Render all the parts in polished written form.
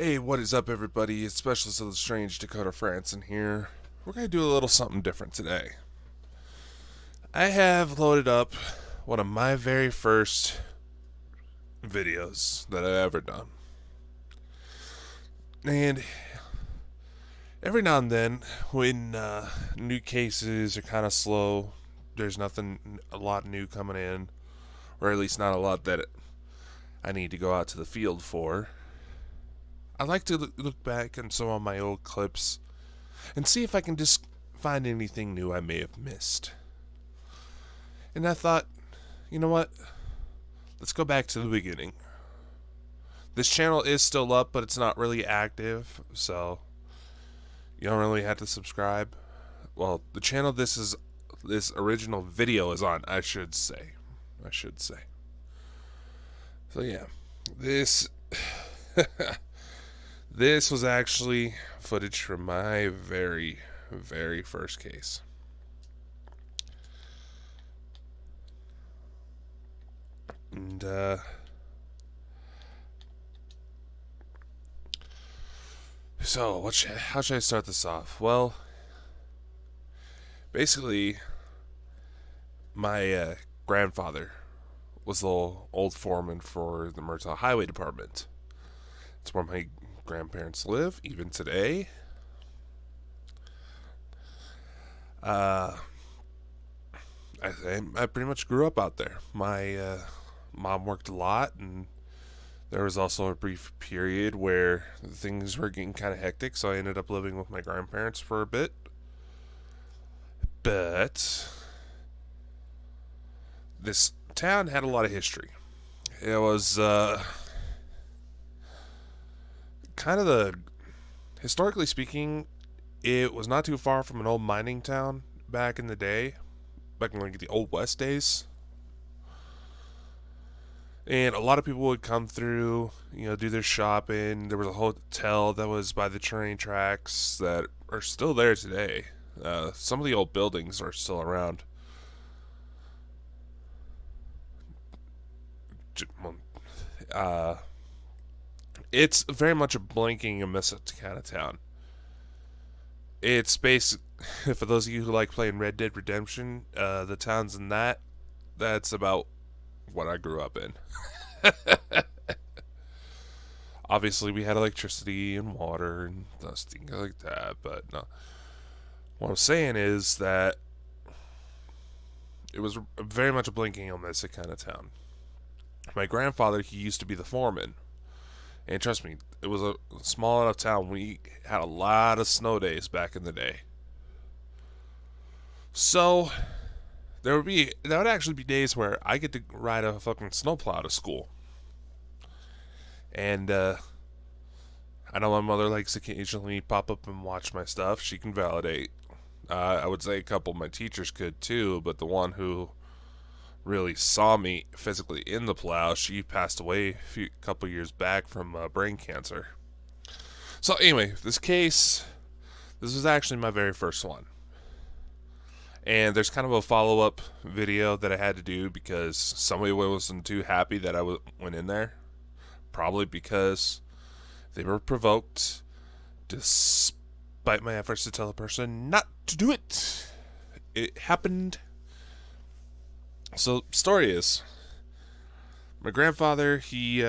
Hey, what is up, everybody? It's Specialist of the Strange Dakota Franson here. We're going to do a little something different today. I have loaded up one of my very first videos that I've ever done. And every now and then, when new cases are kind of slow, there's a lot new coming in, or at least not a lot that I need to go out to the field for. I like to look back on some of my old clips and see if I can just find anything new I may have missed. And I thought, you know what? Let's go back to the beginning. This channel is still up, but it's not really active, so you don't really have to subscribe. Well, the channel this original video is on, I should say. So yeah, this this was actually footage from my very, very first case. And, so, how should I start this off? Well, basically, my grandfather was the old foreman for the Murtaugh Highway Department. It's where my grandparents live, even today. I pretty much grew up out there. My mom worked a lot, and there was also a brief period where things were getting kind of hectic, so I ended up living with my grandparents for a bit. But this town had a lot of history. It was historically speaking, it was not too far from an old mining town back in the day, back in like the old West days. And a lot of people would come through, do their shopping. There was a hotel that was by the train tracks that are still there today. Some of the old buildings are still around. It's very much a blinking and miss it kind of town. It's based, for those of you who like playing Red Dead Redemption, the towns in that's about what I grew up in. Obviously, we had electricity and water and things like that, but no. What I'm saying is that it was very much a blinking and miss it kind of town. My grandfather, he used to be the foreman. And trust me, it was a small enough town. We had a lot of snow days back in the day. So there would actually be days where I get to ride a fucking snowplow to school. And I know my mother likes to occasionally pop up and watch my stuff. She can validate. I would say a couple of my teachers could too, but the one who really saw me physically in the plow, she passed away a couple years back from brain cancer. So anyway, this was actually my very first one. And there's kind of a follow-up video that I had to do because somebody wasn't too happy that I went in there. Probably because they were provoked, despite my efforts to tell the person not to do it. It happened. So, story is, my grandfather, he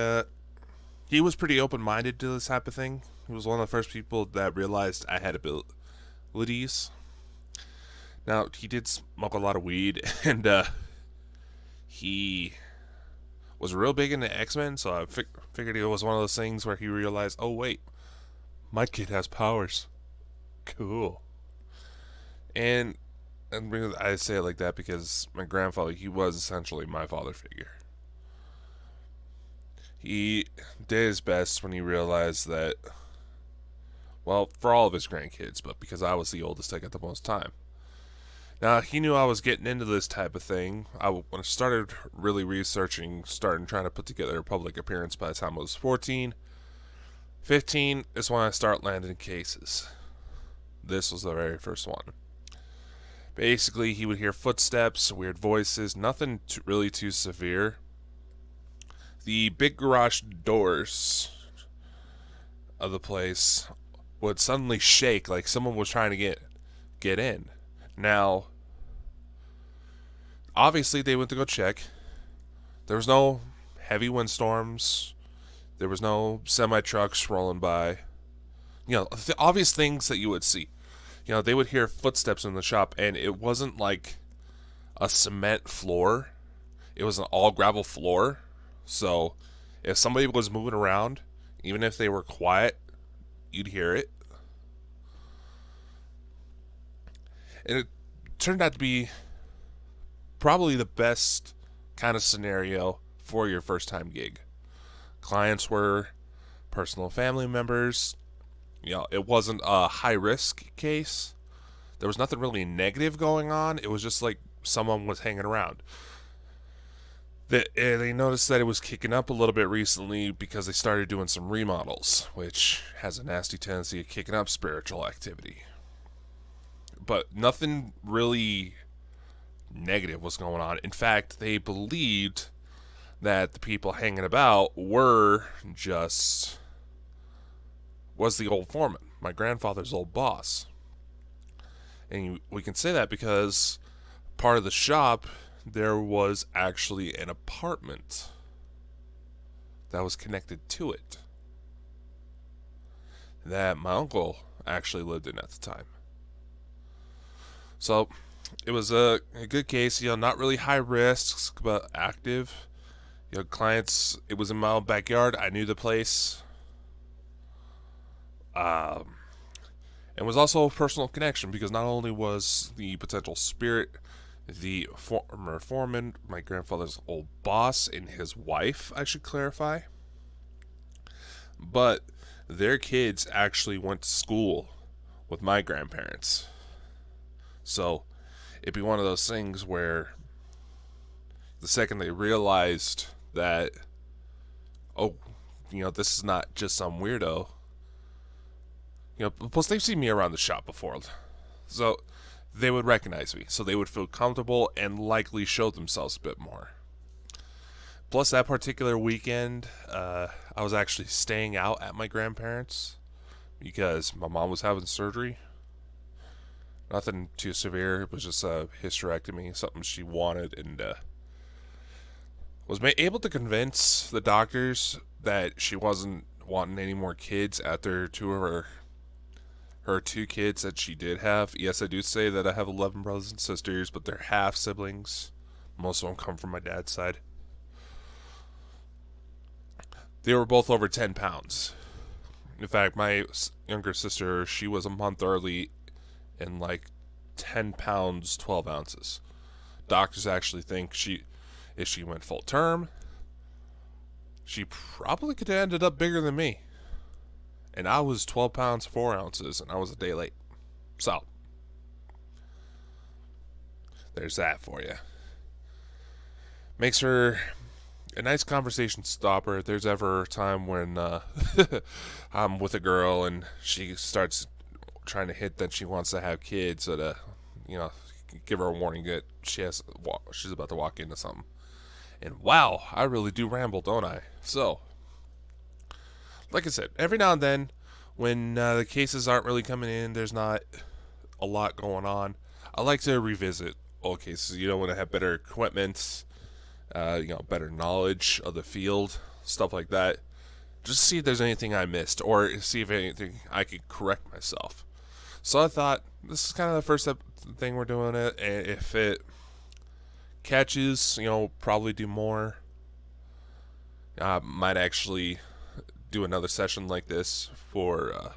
was pretty open-minded to this type of thing. He was one of the first people that realized I had abilities. Now, he did smoke a lot of weed, and he was real big into X-Men, so I figured it was one of those things where he realized, oh wait, my kid has powers. Cool. And I say it like that because my grandfather, he was essentially my father figure. He did his best when he realized that, well, for all of his grandkids, but because I was the oldest, I got the most time. Now, he knew I was getting into this type of thing. When I started really researching, trying to put together a public appearance by the time I was 14. 15 is when I start landing cases. This was the very first one. Basically, he would hear footsteps, weird voices, nothing really too severe. The big garage doors of the place would suddenly shake like someone was trying to get in. Now, obviously they went to go check. There was no heavy windstorms. There was no semi trucks rolling by. You know, the obvious things that you would see. You know, they would hear footsteps in the shop, and it wasn't like a cement floor. It was an all gravel floor. So if somebody was moving around, even if they were quiet, you'd hear it. And it turned out to be probably the best kind of scenario for your first time gig. Clients were personal family members. You know, it wasn't a high risk case. There was nothing really negative going on. It was just like someone was hanging around. They noticed that it was kicking up a little bit recently because they started doing some remodels, which has a nasty tendency of kicking up spiritual activity. But nothing really negative was going on. In fact, they believed that the people hanging about was the old foreman, my grandfather's old boss. And we can say that because part of the shop, there was actually an apartment that was connected to it that my uncle actually lived in at the time. So it was a good case, you know, not really high risks, but active. You know, clients, it was in my own backyard. I knew the place. And was also a personal connection because not only was the potential spirit the former foreman, my grandfather's old boss, and his wife, I should clarify, but their kids actually went to school with my grandparents. So it'd be one of those things where the second they realized that, oh, you know, this is not just some weirdo. You know, plus they've seen me around the shop before. So they would recognize me. So they would feel comfortable and likely show themselves a bit more. Plus that particular weekend, I was actually staying out at my grandparents' because my mom was having surgery. Nothing too severe. It was just a hysterectomy, something she wanted, and was able to convince the doctors that she wasn't wanting any more kids after two of her two kids that she did have. Yes, I do say that I have 11 brothers and sisters, but they're half siblings. Most of them come from my dad's side. They were both over 10 pounds. In fact, my younger sister, she was a month early and like 10 pounds, 12 ounces. Doctors actually think if she went full term, she probably could have ended up bigger than me. And I was 12 pounds, 4 ounces, and I was a day late. So, there's that for you. Makes her a nice conversation stopper if there's ever a time when I'm with a girl and she starts trying to hint that she wants to have kids, so to, you know, give her a warning that she's about to walk into something. And wow, I really do ramble, don't I? So, like I said, every now and then, when the cases aren't really coming in, there's not a lot going on, I like to revisit old cases. You know, when I have better equipment, better knowledge of the field, stuff like that. Just see if there's anything I missed, or see if anything I could correct myself. So I thought, this is kind of the first thing we're doing it, and if it catches, probably do more. Might actually do another session like this for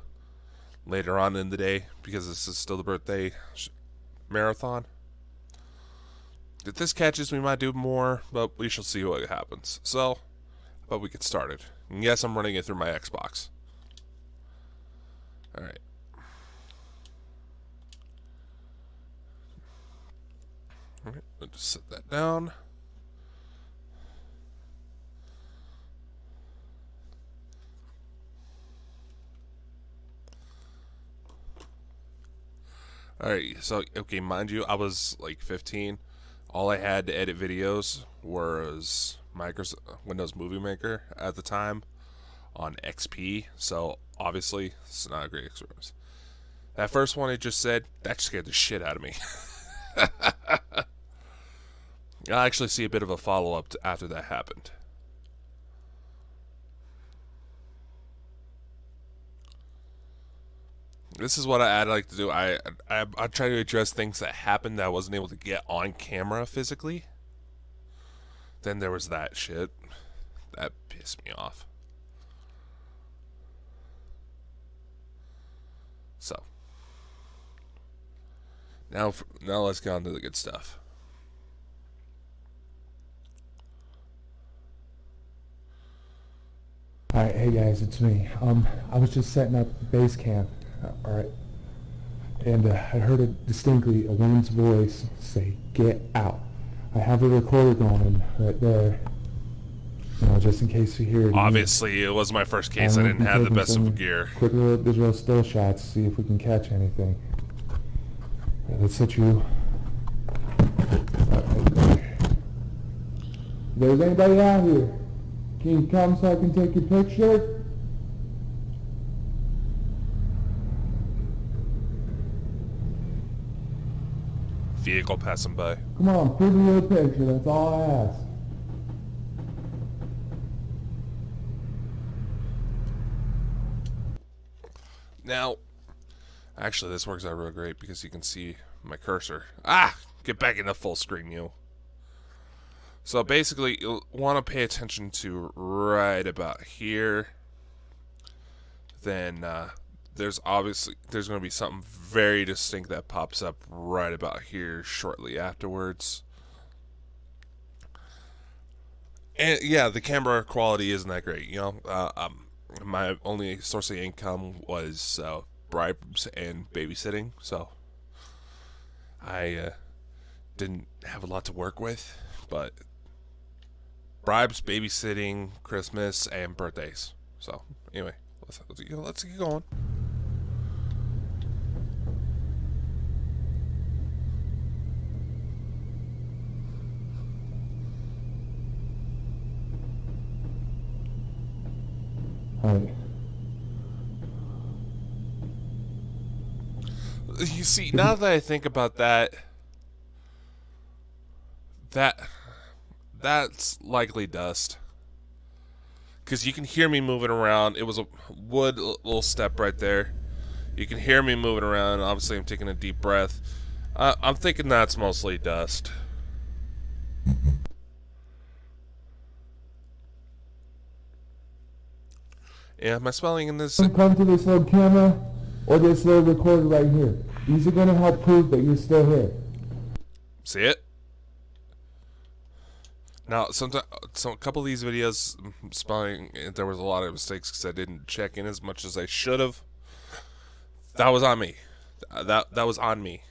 later on in the day, because this is still the birthday marathon. If this catches, we might do more, but we shall see what happens. So, but we get started. And yes, I'm running it through my Xbox. Alright. Alright, I'll just set that down. Alright, so, okay, mind you, I was like 15. All I had to edit videos was Windows Movie Maker at the time. on XP, so obviously it's not a great experience. That first one I just said, that scared the shit out of me. I'll actually see a bit of a follow-up after that happened. This is what I'd like to do. I try to address things that happened that I wasn't able to get on camera physically. Then there was that shit. That pissed me off. So. Now let's get on to the good stuff. Alright, hey guys, it's me. I was just setting up base camp, alright, and I heard distinctly a woman's voice say, "Get out." I have a recorder going right there, just in case you hear it. Obviously, it was my first case. I didn't have the best of gear. Quick little digital still shots, see if we can catch anything. Right, let's set you. If there's anybody out here, can you come so I can take your picture? Vehicle passing by. Come on, prove me your picture, that's all I ask. Now, actually this works out real great because you can see my cursor. Get back into full screen, you. So basically, you'll want to pay attention to right about here. Then there's going to be something very distinct that pops up right about here shortly afterwards. And yeah, the camera quality isn't that great. My only source of income was bribes and babysitting, so I didn't have a lot to work with, but bribes, babysitting, Christmas, and birthdays. So anyway, let's get going. Alright. You see, now that I think about that's likely dust. Because you can hear me moving around. It was a wood little step right there. You can hear me moving around. Obviously, I'm taking a deep breath. I'm thinking that's mostly dust. Yeah, am I smelling in this? Come to this little camera or this little recorder right here. These are going to help prove that you're still here. See it? Now, a couple of these videos, spelling, there was a lot of mistakes because I didn't check in as much as I should have. That was on me. That was on me.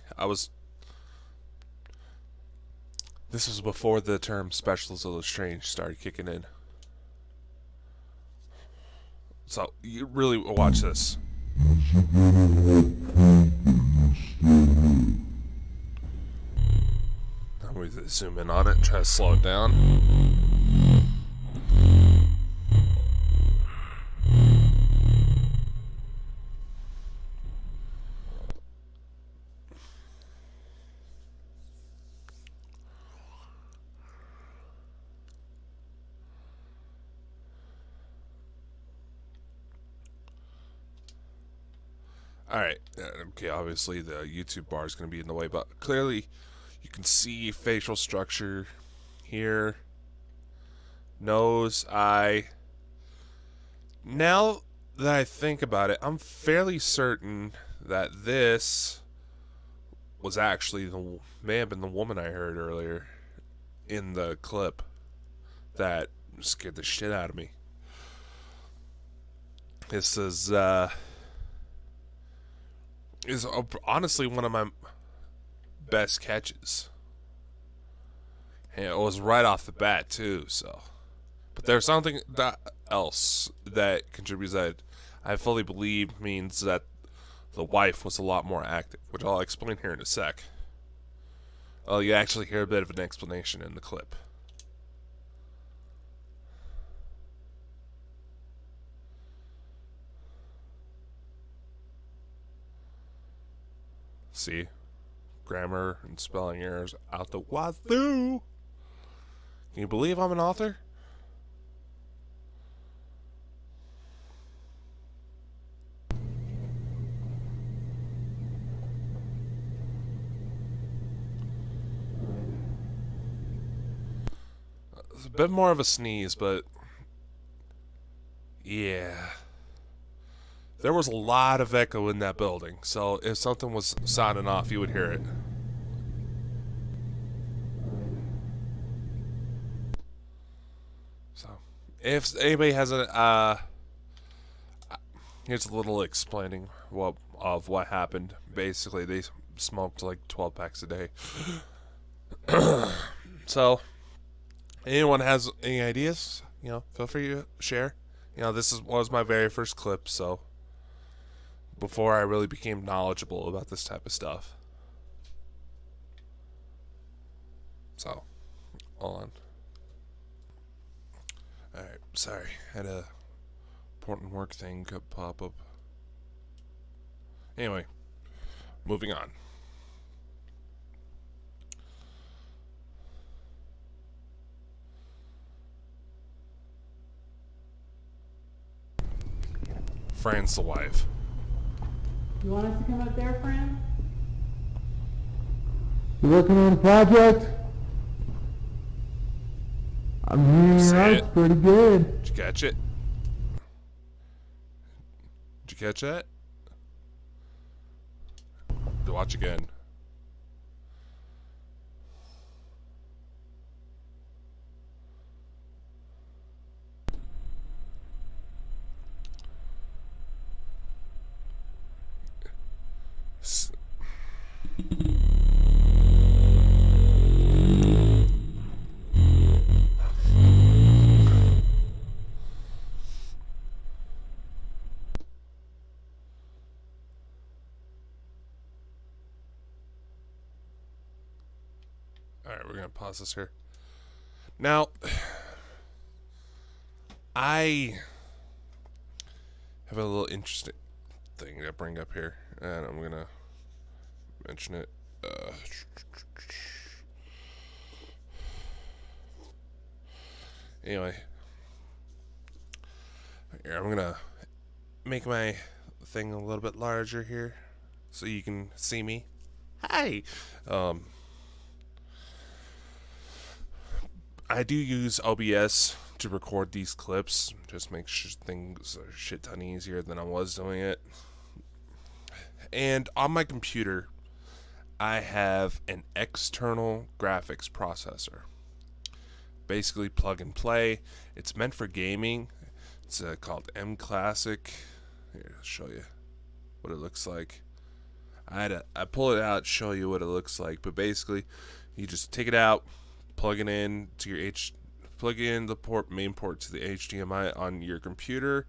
This was before the term Specialists of the Strange started kicking in. So, you really watch this. Let me zoom in on it, try to slow it down. Alright, okay, obviously the YouTube bar is going to be in the way, but clearly you can see facial structure here. Nose, eye. Now that I think about it, I'm fairly certain that this was actually may have been the woman I heard earlier in the clip that scared the shit out of me. This is honestly one of my best catches. And it was right off the bat too, so. But there's something else that contributes that I fully believe means that the wife was a lot more active, which I'll explain here in a sec. Oh, you actually hear a bit of an explanation in the clip. See? Grammar and spelling errors out the wazoo. Can you believe I'm an author? It's a bit more of a sneeze, but yeah. There was a lot of echo in that building, so if something was sounding off, you would hear it. So, if anybody has here's a little explaining of what happened. Basically, they smoked like 12 packs a day. So, anyone has any ideas? Feel free to share. Was my very first clip, so before I really became knowledgeable about this type of stuff. So, hold on. Alright, sorry. Had a important work thing could pop up. Anyway, moving on. Fran's the wife. You want us to come up there, Fran? You working on a project? I'm hearing Say that's it. pretty good. Did you catch it? Did you catch that? Watch again. Alright, we're going to pause this here. Now, I have a little interesting thing to bring up here, and I'm going to mention it. Anyway, here, I'm going to make my thing a little bit larger here so you can see me. Hi! I do use OBS to record these clips, just make sure things are a shit ton easier than I was doing it. And on my computer, I have an external graphics processor. Basically plug and play. It's meant for gaming. It's called M Classic. Here, I'll show you what it looks like. I pull it out, show you what it looks like, but basically, you just take it out, plug it in to your plug in the main port to the HDMI on your computer,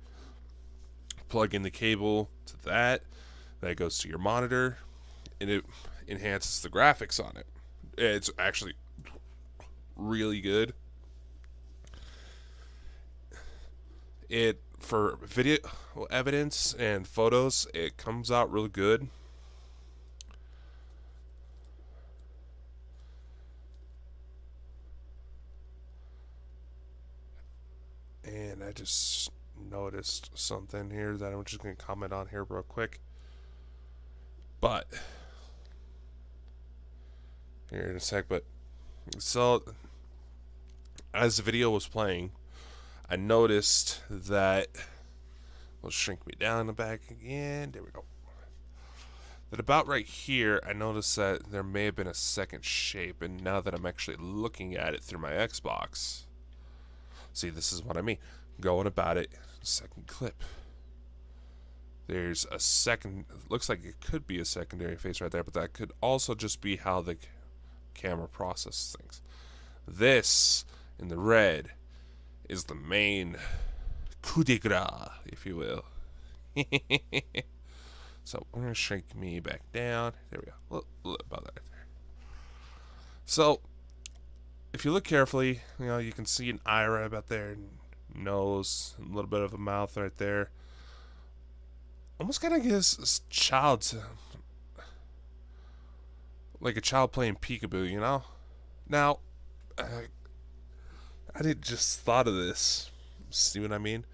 plug in the cable to that goes to your monitor, and it enhances the graphics on it. It's actually really good. It for video evidence and photos, it comes out real good. And I just noticed something here that I'm just going to comment on here real quick. But here in a sec, but so as the video was playing, I noticed that, we'll shrink me down the back again, there we go, that about right here I noticed that there may have been a second shape, and now that I'm actually looking at it through my Xbox, see, this is what I mean. Going about it, second clip. There's a second, looks like it could be a secondary face right there, but that could also just be how the camera processes things. This, in the red, is the main coup de grace, if you will. So I'm going to shrink me back down. There we go. About that right there. So, if you look carefully, you can see an eye right about there, nose, a little bit of a mouth right there. Almost kind of gives child's like a child playing peekaboo, you know? Now, I did just thought of this. See what I mean?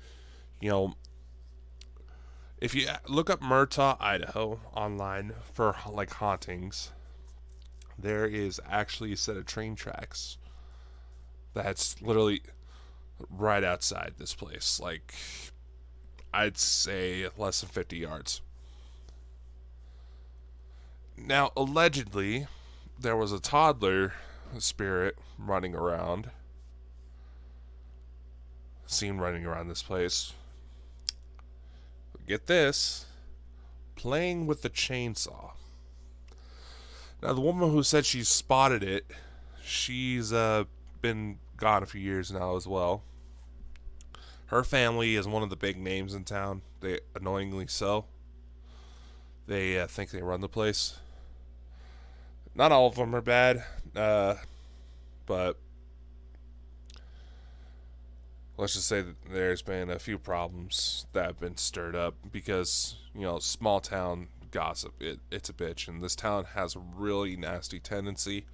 You know, if you look up Murtaugh, Idaho online for like hauntings, there is actually a set of train tracks that's literally right outside this place. Like, I'd say less than 50 yards. Now, allegedly, there was a toddler spirit running around, seen running around this place. Get this, playing with the chainsaw. Now, the woman who said she spotted it, she's been gone a few years now as well. Her family is one of the big names in town. They annoyingly so. They think they run the place. Not all of them are bad, but let's just say that there's been a few problems that have been stirred up because, you know, small town gossip, it's a bitch, and this town has a really nasty tendency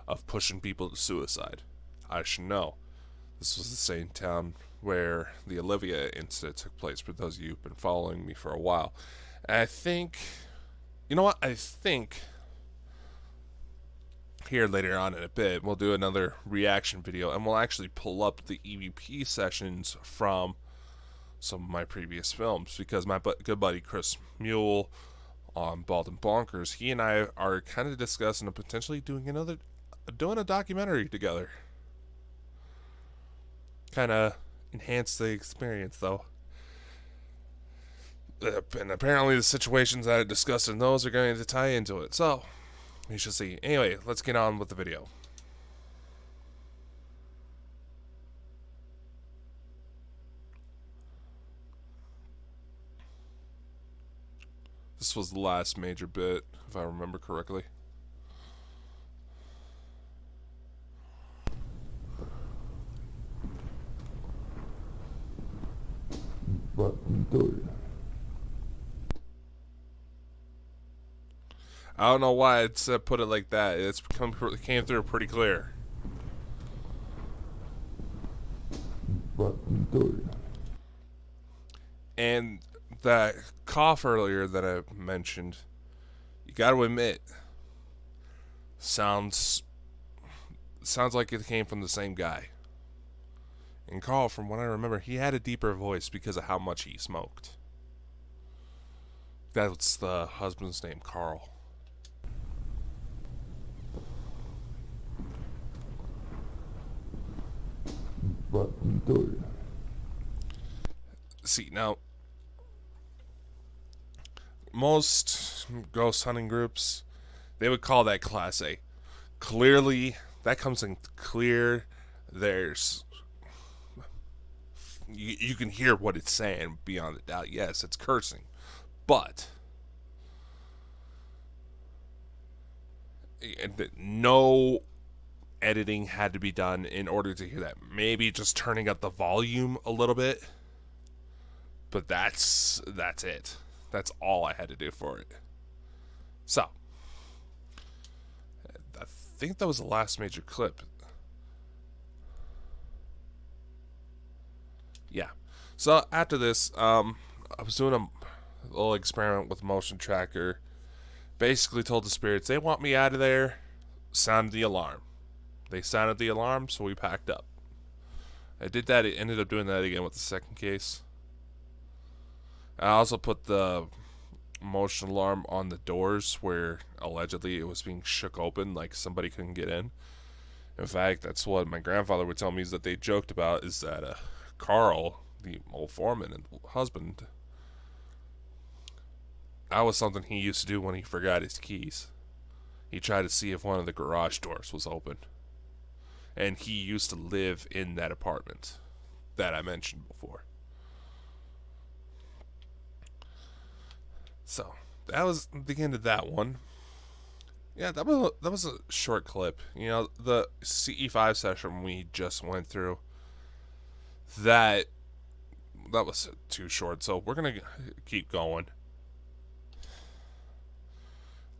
of pushing people to suicide. I should know. This was the same town where the Olivia incident took place, for those of you who've been following me for a while. And I think, you know what, I think here later on in a bit, we'll do another reaction video, and we'll actually pull up the EVP sessions from some of my previous films, because my good buddy Chris Mule on Bonkers, he and I are kind of discussing potentially doing a documentary together. Kind of enhance the experience, though. And apparently the situations that I discussed in those are going to tie into it, so we shall see. Anyway, let's get on with the video. This was the last major bit, if I remember correctly. I don't know why it's put it like that. It came through pretty clear. And that cough earlier that I mentioned, you got to admit, sounds like it came from the same guy. And Carl, from what I remember, he had a deeper voice because of how much he smoked. That's the husband's name, Carl. See, now, most ghost hunting groups, they would call that Class A. Clearly, that comes in clear. There's... You can hear what it's saying beyond a doubt. Yes, it's cursing. But no editing had to be done in order to hear that. Maybe just turning up the volume a little bit. But that's it. That's all I had to do for it. So, I think that was the last major clip. Yeah. So after this, I was doing a little experiment with motion tracker. Basically told the spirits they want me out of there. Sounded the alarm. They sounded the alarm, so we packed up. I did that. It ended up doing that again with the second case. I also put the motion alarm on the doors where allegedly it was being shook open, like somebody couldn't get in. In fact, that's what my grandfather would tell me, is that they joked about, is that Carl, the old foreman and husband, that was something he used to do when he forgot his keys. He tried to see if one of the garage doors was open. And he used to live in that apartment that I mentioned before. So, that was the end of that one. Yeah, that was a short clip. You know, the CE5 session we just went through, that was too short, so we're gonna keep going.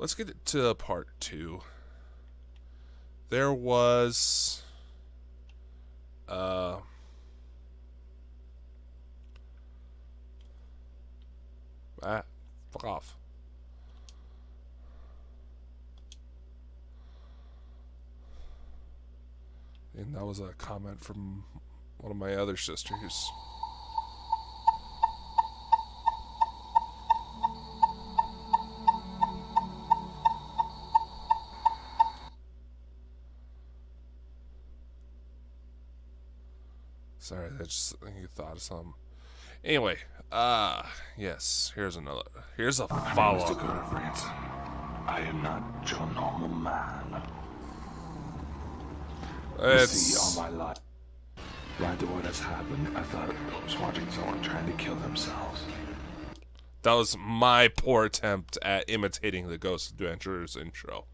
let's get to part 2. There was fuck off. And that was a comment from one of my other sisters. Sorry, I just think you thought of something. Anyway, yes, here's a My name is follow-up. Dakota France. I am not your normal man. You see, It's all my life, right to what has happened, I thought I was watching someone trying to kill themselves. that was my poor attempt at imitating the Ghost Adventures intro.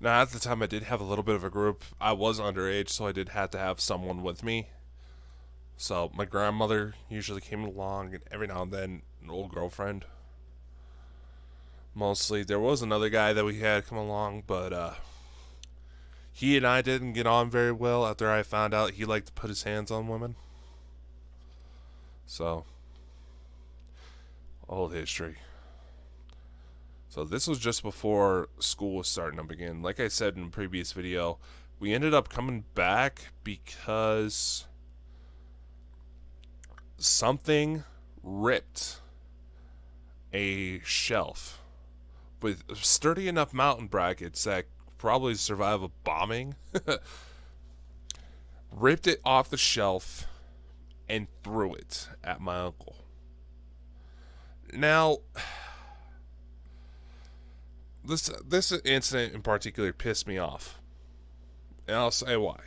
Now, at the time, I did have a little bit of a group. I was underage, so I did have to have someone with me. So my grandmother usually came along, and every now and then, an old girlfriend. Mostly, there was another guy that we had come along, but he and I didn't get on very well after I found out he liked to put his hands on women. So, old history. So this was just before school was starting up again. Like I said in a previous video, we ended up coming back because something ripped a shelf with sturdy enough mountain brackets that could probably survive a bombing. Ripped it off the shelf and threw it at my uncle. Now, this incident in particular pissed me off, and I'll say why.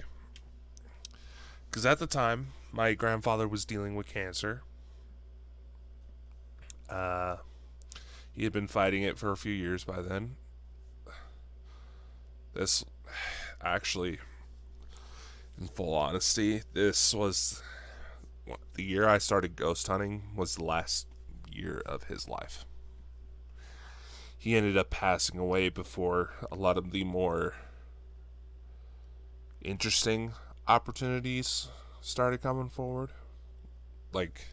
Because at the time, my grandfather was dealing with cancer. He had been fighting it for a few years by then. This, actually, in full honesty, this was the year I started ghost hunting. Was the last year of his life. He ended up passing away before a lot of the more interesting opportunities started coming forward. Like,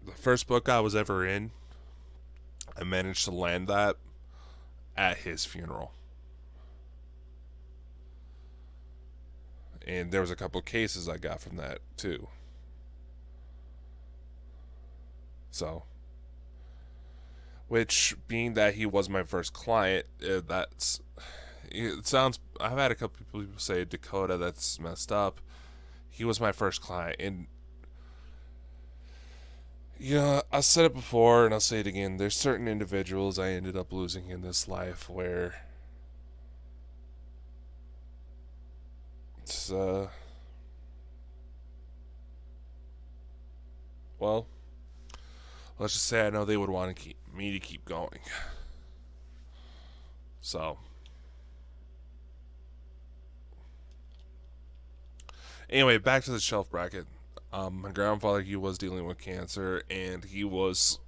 the first book I was ever in, I managed to land that at his funeral. And there was a couple cases I got from that too. So, which, being that he was my first client, it sounds, I've had a couple people say, Dakota, that's messed up. He was my first client, and I said it before and I'll say it again, there's certain individuals I ended up losing in this life where it's well, let's just say I know they would want to keep me to keep going. So, anyway, back to the shelf bracket. My grandfather, he was dealing with cancer, and he was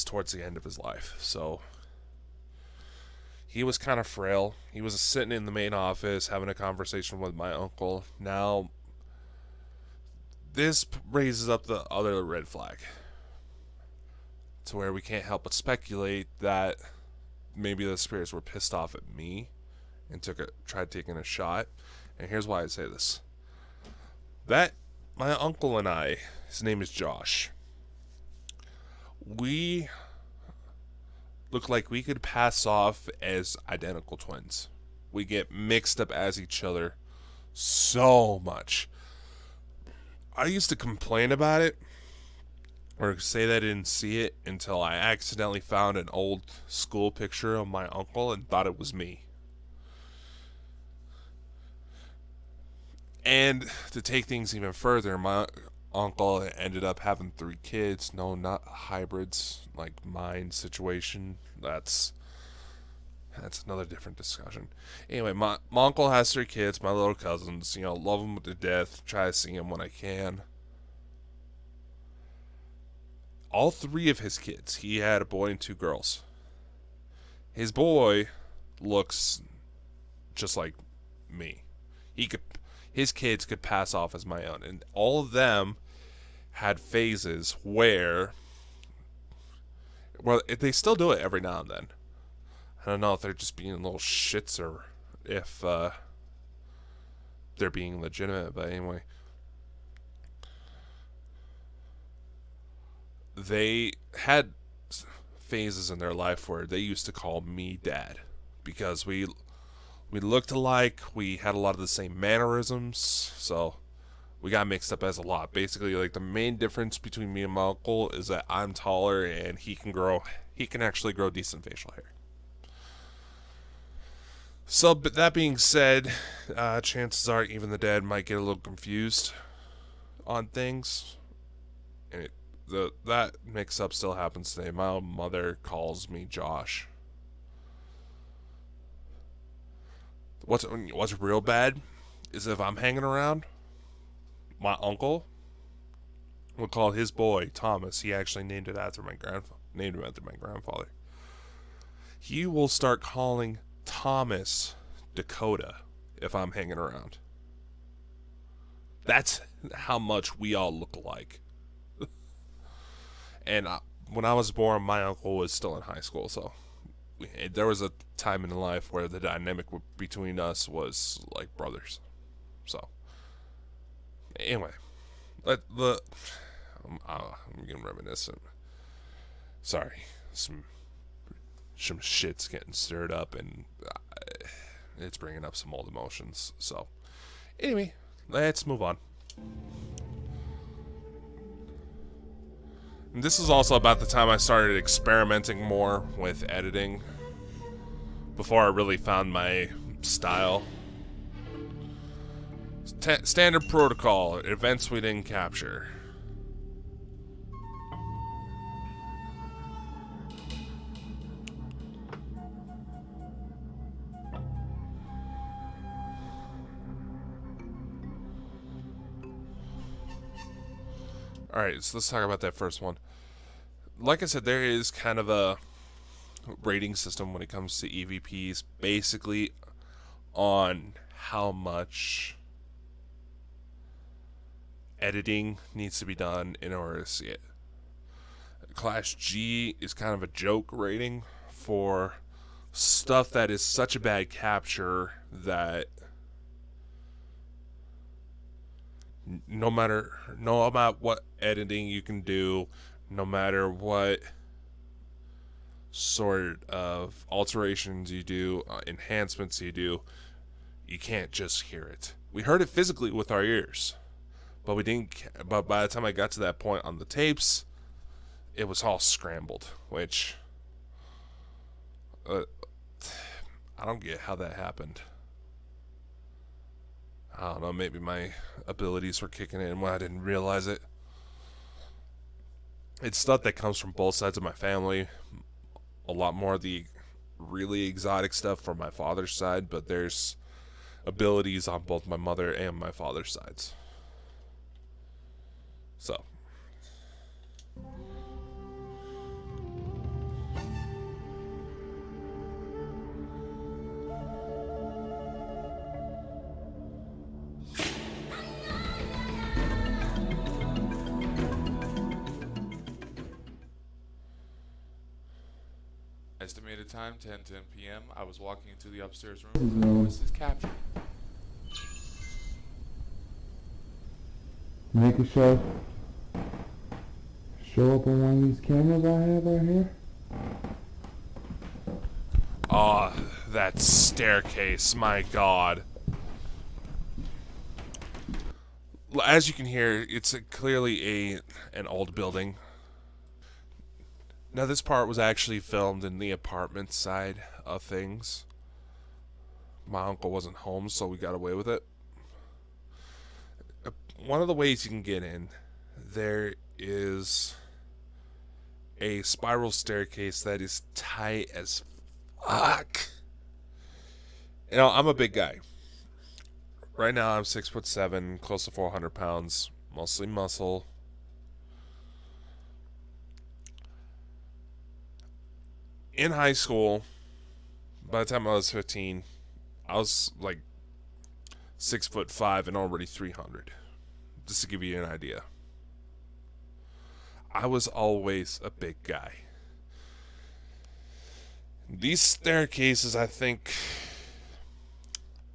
towards the end of his life. So, he was kind of frail. He was sitting in the main office having a conversation with my uncle. Now, this raises up the other red flag, to where we can't help but speculate that maybe the spirits were pissed off at me and tried taking a shot. And here's why I say this. That my uncle and I, his name is Josh, we look like we could pass off as identical twins. We get mixed up as each other so much. I used to complain about it, or say that I didn't see it, until I accidentally found an old school picture of my uncle and thought it was me. And to take things even further, my uncle ended up having 3 kids. No, not hybrids like mine situation. That's another different discussion. Anyway, my uncle has 3 kids, my little cousins. Love them to death. Try to see them when I can. All 3 of his kids, he had a boy and 2 girls. His boy looks just like me. His kids could pass off as my own, and all of them had phases where, well, they still do it every now and then. I don't know if they're just being little shits or if they're being legitimate, but anyway. They had phases in their life where they used to call me dad because we looked alike, we had a lot of the same mannerisms, so we got mixed up as a lot. Basically, like, the main difference between me and my uncle is that I'm taller and he can actually grow decent facial hair. So, but that being said, chances are even the dad might get a little confused on things, and that mix-up still happens today. My mother calls me Josh. What's real bad is if I'm hanging around, my uncle will call his boy Thomas. He actually named him after my grandfather. He will start calling Thomas Dakota if I'm hanging around. That's how much we all look alike. And when I was born, my uncle was still in high school, so there was a time in life where the dynamic between us was like brothers. So, anyway, I'm getting reminiscent. Sorry, some shit's getting stirred up, and it's bringing up some old emotions. So, anyway, let's move on. And this is also about the time I started experimenting more with editing, before I really found my style. Standard protocol, events we didn't capture. Alright, so let's talk about that first one. Like I said, there is kind of a rating system when it comes to EVPs, basically on how much editing needs to be done in order to see it. Class G is kind of a joke rating for stuff that is such a bad capture that no matter what editing you can do, no matter what sort of alterations you do, enhancements you do, you can't just hear it. We heard it physically with our ears, but we didn't. But by the time I got to that point on the tapes, it was all scrambled, which I don't get how that happened. I don't know, maybe my abilities were kicking in when I didn't realize it. It's stuff that comes from both sides of my family. A lot more of the really exotic stuff from my father's side, but there's abilities on both my mother and my father's sides. So. Estimated time 10:10 p.m. I was walking into the upstairs room when the voice is captured. Make a show up on one of these cameras I have right here. Oh, that staircase, my god. As you can hear, it's clearly an old building. Now, this part was actually filmed in the apartment side of things. My uncle wasn't home, so we got away with it. One of the ways you can get in there is a spiral staircase that is tight as fuck. You know, I'm a big guy. Right now, I'm 6'7", close to 400 pounds, mostly muscle. In high school, by the time I was 15, I was like 6'5" and already 300. Just to give you an idea. I was always a big guy. These staircases, I think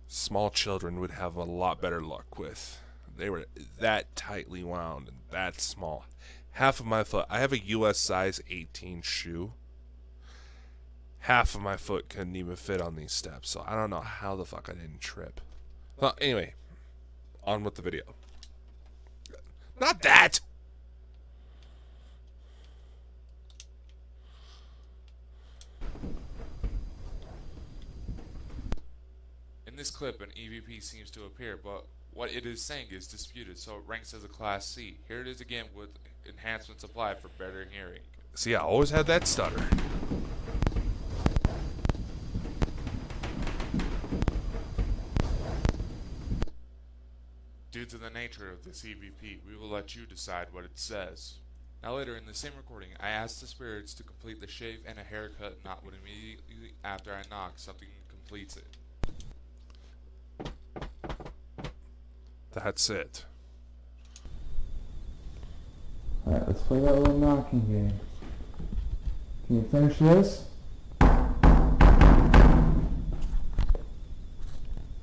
small children would have a lot better luck with. They were that tightly wound and that small. Half of my foot, I have a US size 18 shoe. Half of my foot couldn't even fit on these steps, so I don't know how the fuck I didn't trip. Well, anyway, on with the video. Not that! In this clip, an EVP seems to appear, but what it is saying is disputed, so it ranks as a Class C. Here it is again with enhancements applied for better hearing. See, I always had that stutter. Due to the nature of this EVP, we will let you decide what it says. Now later in the same recording, I asked the spirits to complete the shave and a haircut, not when immediately after I knock, something completes it. That's it. Alright, let's play that little knocking game. Can you finish this?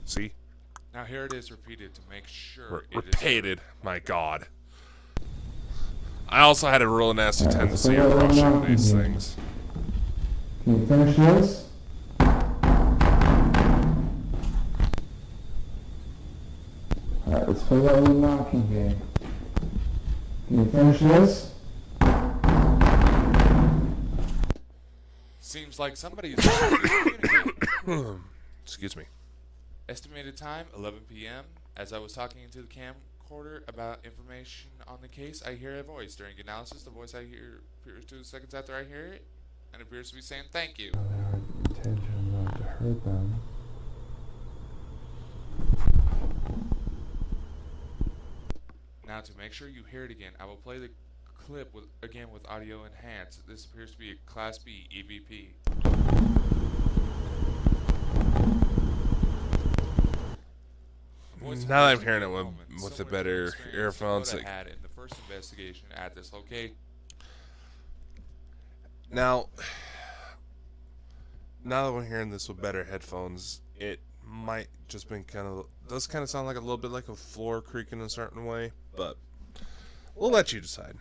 See? Now here it is repeated to make sure Repeated. My god. I also had a real nasty Alright, tendency let's of play that little rushing knocking these game. things. Can you finish this? Alright, let's play that little knocking game. Can you finish this? Seems like somebody is trying to communicate. Excuse me. Estimated time, 11 p.m. As I was talking into the camcorder about information on the case, I hear a voice. During analysis, the voice I hear appears 2 seconds after I hear it, and appears to be saying thank you. Our intention not to hurt them. Now to make sure you hear it again, I will play the clip again with audio enhanced. This appears to be a Class B EVP. Now that I'm hearing it with the better earphones, I had in the first investigation at this location. now that we're hearing this with better headphones, it might just been does kind of sound like a little bit like a floor creaking in a certain way, but we'll let you decide.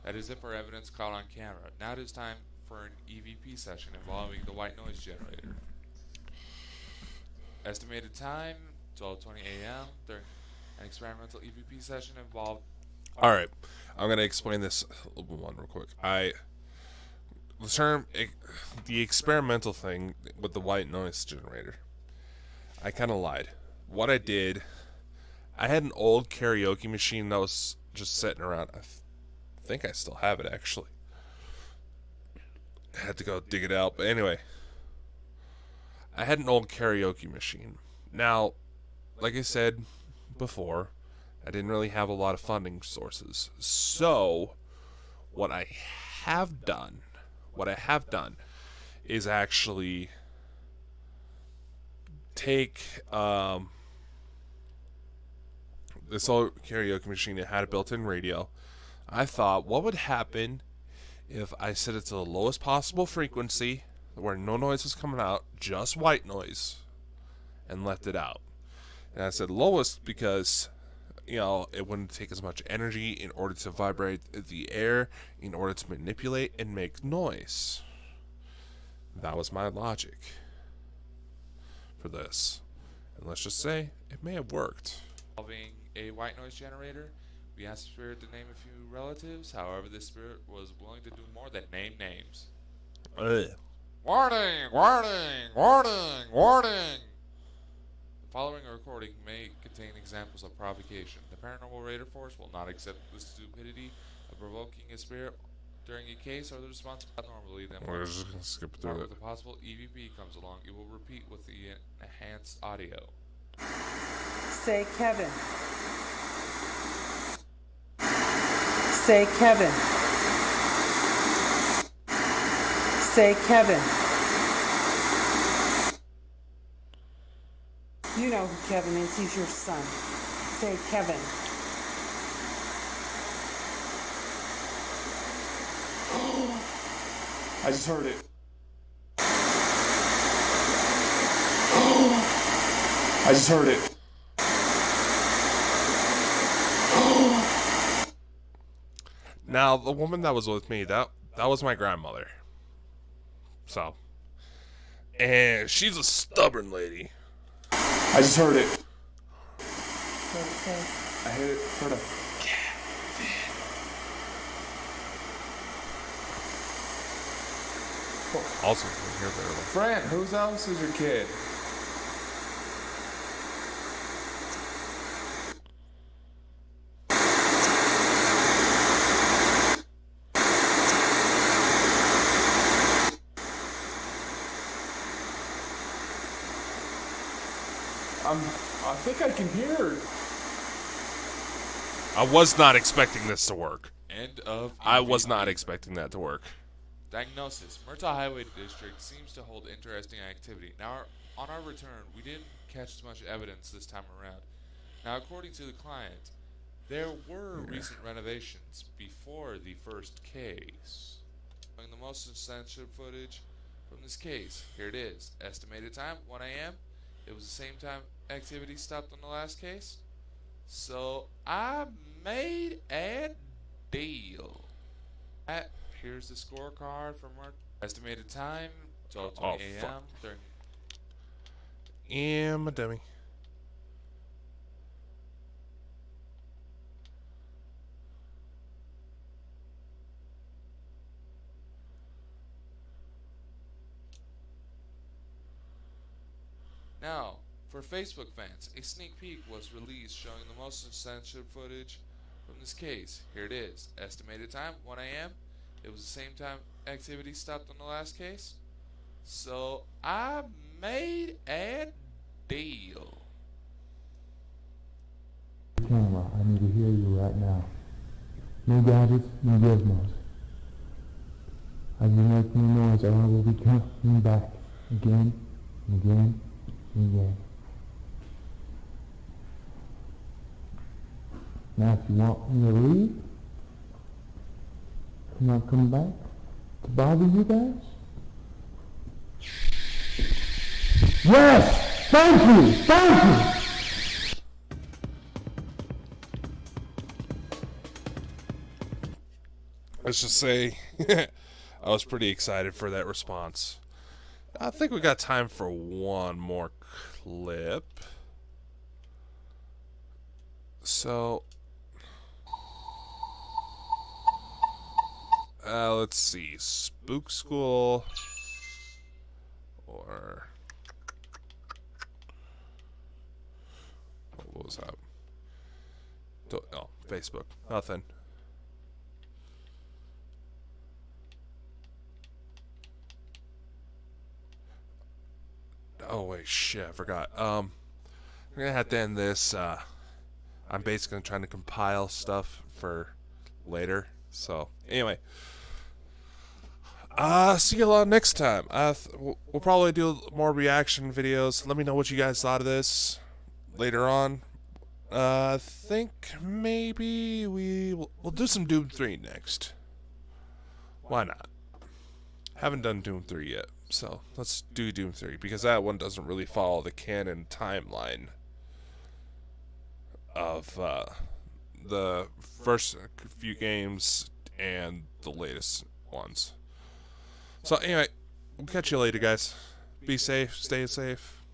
That is it for evidence caught on camera. Now it is time for an EVP session involving the white noise generator. Estimated time, 12:20 a.m. During an experimental EVP session involved. All right, I'm gonna explain this one real quick. The experimental thing with the white noise generator, I kind of lied. What I did, I had an old karaoke machine that was just sitting around. I think I still have it, actually. I had to go dig it out, but anyway. I had an old karaoke machine. Now, like I said before, I didn't really have a lot of funding sources. So, what I have done is actually take this old karaoke machine. It had a built-in radio. I thought, what would happen if I set it to the lowest possible frequency, where no noise was coming out, just white noise, and left it out. And I said lowest because, it wouldn't take as much energy in order to vibrate the air, in order to manipulate and make noise. That was my logic for this. And let's just say, it may have worked. Involving a white noise generator, we asked the spirit to name a few relatives. However, this spirit was willing to do more than name names. Ugh. Warning! Warning! Warning! Warning! The following recording may contain examples of provocation. The Paranormal Raider Force will not accept the stupidity of provoking a spirit during a case or the response normally. Then We're once just gonna skip part through with it. a possible EVP comes along, it will repeat with the enhanced audio. Say Kevin. Say Kevin. Say Kevin. You know who Kevin is. He's your son. Say Kevin. I just heard it. I just heard it. Now, the woman that was with me, that was my grandmother. So, and she's a stubborn lady. I just heard it. Say it, say it. I heard a. Also, you can hear barely. Fran, whose else is your kid? I think I can hear. I was not expecting this to work. End of I was EVP. not expecting that to work. Diagnosis. Murtaugh Highway District seems to hold interesting activity. Now, on our return, we didn't catch as much evidence this time around. Now, according to the client, there were recent renovations before the first case. Showing the most essential footage from this case. Here it is. Estimated time, 1 a.m. It was the same time activity stopped on the last case. So, I made a deal. Here's the scorecard from our estimated time, 12:20 Oh, a.m. fuck. during And my dummy. Now, for Facebook fans, a sneak peek was released showing the most essential footage from this case. Here it is. Estimated time, 1 a.m. It was the same time activity stopped on the last case. So, I made a deal. Camera, I need to hear you right now. No gadgets, no gizmos. As you make any noise, or I will be coming back again and again and again. Now, if you want me to leave, I'm not coming back to bother you guys. Yes! Thank you! Thank you! Let's just say I was pretty excited for that response. I think we got time for one more clip. So, let's see. Spook School or what was that? Oh, Facebook. Nothing. Oh wait, shit, I forgot. I'm gonna have to end this. I'm basically trying to compile stuff for later. So anyway, see you all next time. We'll probably do more reaction videos. Let me know what you guys thought of this later on. I think maybe we'll do some Doom 3 next. Why not? Haven't done Doom 3 yet, so let's do Doom 3 because that one doesn't really follow the canon timeline of the first few games and the latest ones. So anyway, we'll catch you later, guys. Be safe, stay safe.